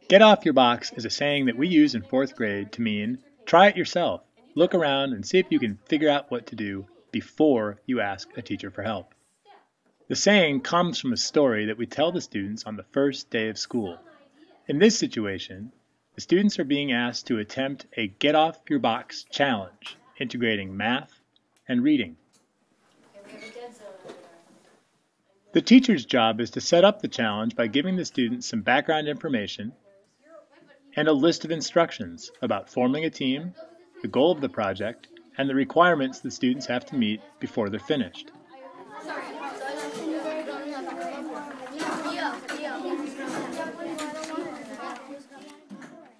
Get off your box is a saying that we use in 4th grade to mean try it yourself. Look around and see if you can figure out what to do before you ask a teacher for help. The saying comes from a story that we tell the students on the first day of school. In this situation, the students are being asked to attempt a get off your box challenge, integrating math and reading. The teacher's job is to set up the challenge by giving the students some background information and a list of instructions about forming a team, the goal of the project, and the requirements the students have to meet before they're finished.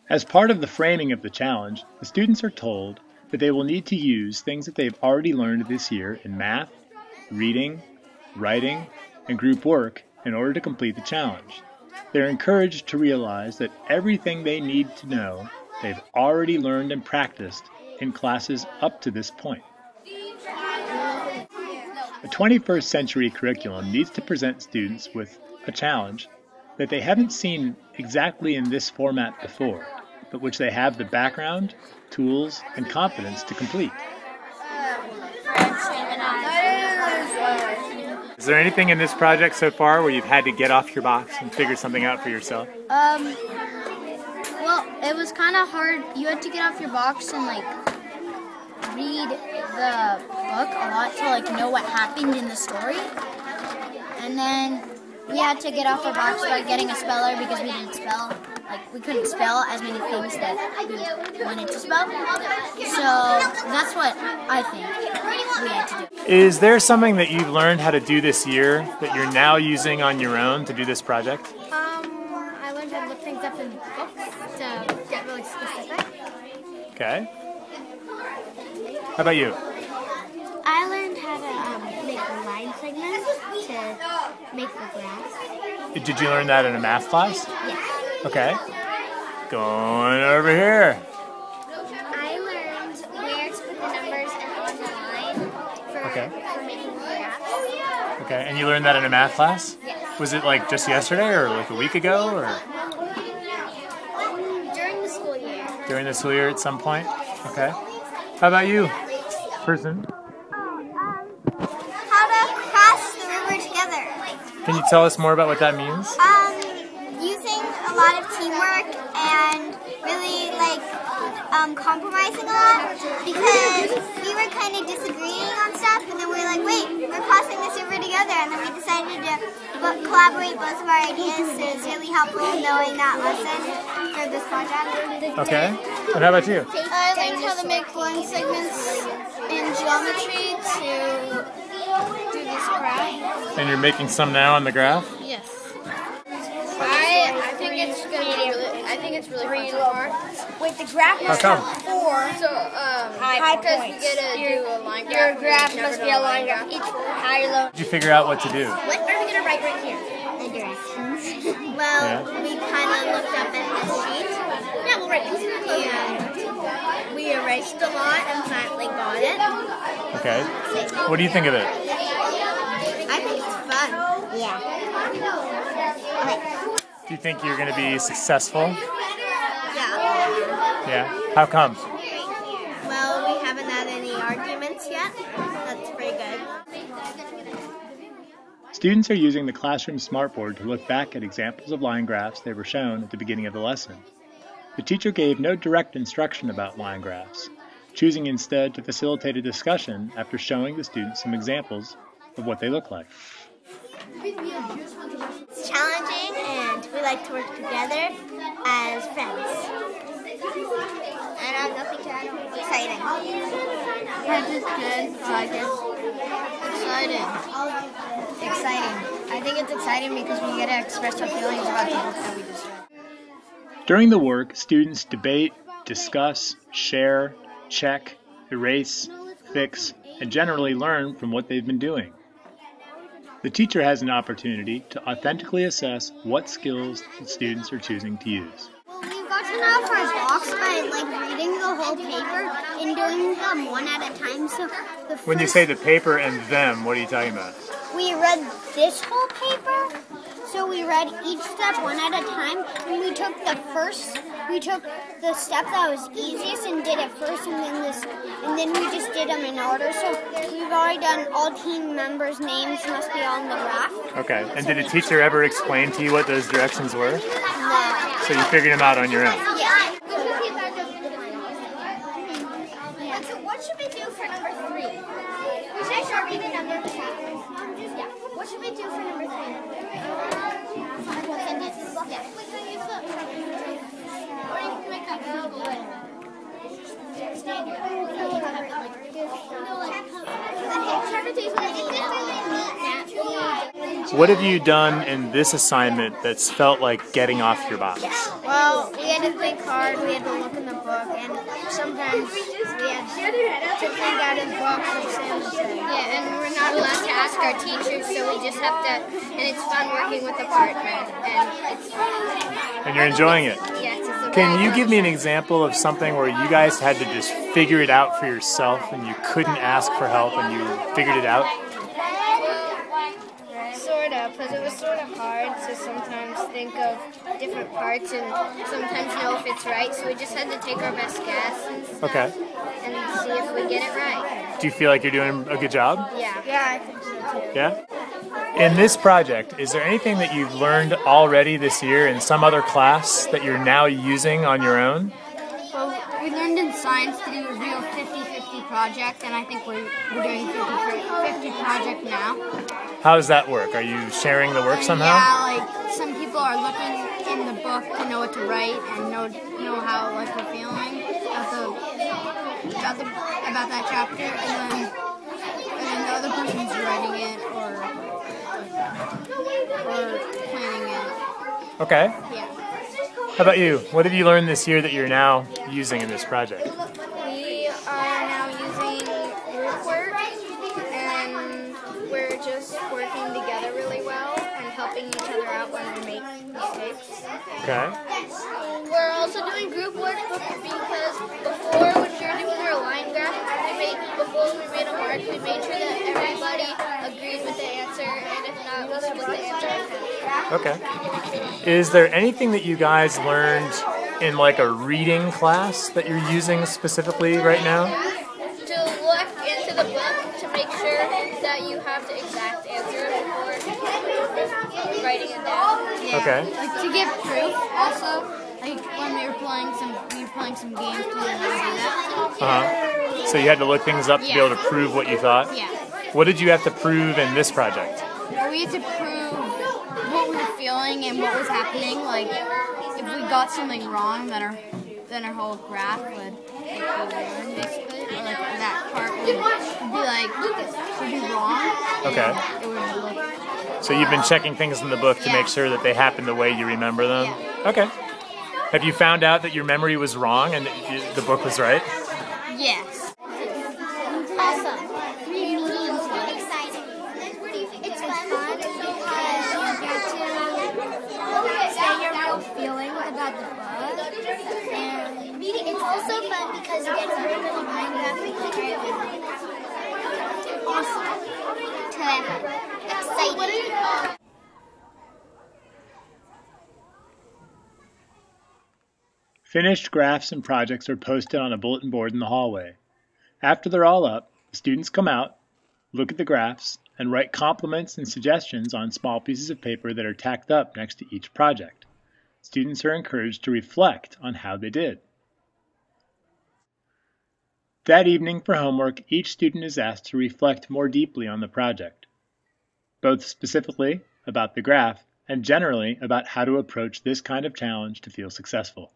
As part of the framing of the challenge, the students are told that they will need to use things that they've already learned this year in math, reading, writing, and group work in order to complete the challenge. They're encouraged to realize that everything they need to know they've already learned and practiced in classes up to this point. A 21st century curriculum needs to present students with a challenge that they haven't seen exactly in this format before, but which they have the background, tools, and confidence to complete. Is there anything in this project so far where you've had to get off your box and figure something out for yourself? Well, it was kind of hard. You had to get off your box and read the book a lot to know what happened in the story. And then we had to get off our box by getting a speller because we didn't spell. We couldn't spell as many things that we wanted to spell. So that's what I think we had to do. Is there something that you've learned how to do this year that you're now using on your own to do this project? I learned how to look things up in books to get really specific. Okay. How about you? I learned how to make line segments to make the graphs. Did you learn that in a math class? Yes. Okay. Going over here. I learned where to put the numbers on the line for making the graphs. Okay, and you learned that in a math class? Yes. Was it just yesterday or a week ago or? During the school year. During the school year at some point? Okay. How about you, person? How to cross the river together. Can you tell us more about what that means? Using a lot of teamwork and really compromising a lot because we were kind of disagreeing on stuff and then we were like, wait, we're crossing this river together, and then we decided to collaborate both of our ideas, so it's really helpful knowing that lesson for this project. Okay. And how about you? I learned how to make line segments in geometry to do this graph. And you're making some now on the graph? Yes. I think it's really fun so far. Wait, the graph How come? 4. So, high because points. we get to do a line graph. Your graph must be a line graph. Each high, low. Did you figure out what to do? What are we going to write right here? The directions. Well, we kind of looked up at the sheet. Yeah, we'll write pieces of code. And we erased a lot and finally got it. Okay. What do you think of it? I think it's fun. Yeah. Do you think you're going to be successful? Yeah. Yeah. How come? Well, we haven't had any arguments yet. That's pretty good. Students are using the classroom smartboard to look back at examples of line graphs they were shown at the beginning of the lesson. The teacher gave no direct instruction about line graphs, choosing instead to facilitate a discussion after showing the students some examples of what they look like. It's challenging and we like to work together as friends. And I have nothing to add. Exciting. That is good. I like it. Exciting. I think it's exciting because we get to express our feelings about the book that we just read. During the work, students debate, discuss, share, check, erase, fix, and generally learn from what they've been doing. The teacher has an opportunity to authentically assess what skills the students are choosing to use. Well, we've gotten off our box by reading the whole paper and doing them one at a time. So When you say the paper and them, what are you talking about? we read this whole paper, So we read each step one at a time, and we took the step that was easiest and did it first, and then we just did them in order. So we've already done all team members' names must be on the graph. Okay, and did a teacher ever explain to you what those directions were? No. So you figured them out on your own? Yeah. So what should we do for number 3? Should I start reading number 2? Yeah. What should we do for number 3? Yeah. Or you can make that What have you done in this assignment that's felt like getting off your box? Well, we had to think hard, we had to look in the book, and sometimes we had to think out of the box, like Sam was saying. Yeah, and we're not allowed to ask our teachers, so we just have to, and it's fun working with a partner, and it's And you're enjoying it? yes, it's a Can you give me an example of something where you guys had to just figure it out for yourself and you couldn't ask for help and you figured it out? Sort of, because it was sort of hard to sometimes think of different parts and sometimes know if it's right, so we just had to take our best guess and stuff, Okay. and see if we get it right. Do you feel like you're doing a good job? Yeah. Yeah, I think so too. Yeah? In this project, is there anything that you've learned already this year in some other class that you're now using on your own? Well, we learned in science to do a real 50-50 project, and I think we're doing 50 project now. How does that work? Are you sharing the work somehow? Yeah, like some people are looking in the book to know what to write and know how like we're feeling about that chapter, and then the other person's writing it or planning it. Okay. Yeah. How about you? What have you learned this year that you're now using in this project? We are now using group work, and we're just working together really well and helping each other out when we make mistakes. Okay. We're also doing group work because before, when we were doing our line graph, before we made a mark, we made sure that everybody agreed with the answer, and if not, we split the answer in half. Okay. Is there anything that you guys learned in like a reading class that you're using specifically right now? To look into the book to make sure that you have the exact answer before writing it down. Yeah. Okay. Like to give proof also. Like when we were playing some games to learn how to do that. Uh-huh. So you had to look things up to be able to prove what you thought? Yeah. What did you have to prove in this project? We had to prove what we were feeling and what was happening. Like if we got something wrong, then our whole graph would be ruined basically, or like that part would be wrong. Okay. And it would look. So you've been checking things in the book to make sure that they happen the way you remember them? Okay. Have you found out that your memory was wrong and that the book was right? Yes. Awesome. Exciting. It's fun because you get to say your real feeling about the book. And it's also fun because you get to work on a mind graphic. Awesome. Exciting. Finished graphs and projects are posted on a bulletin board in the hallway. After they're all up, the students come out, look at the graphs, and write compliments and suggestions on small pieces of paper that are tacked up next to each project. Students are encouraged to reflect on how they did. That evening for homework, each student is asked to reflect more deeply on the project, both specifically about the graph and generally about how to approach this kind of challenge to feel successful.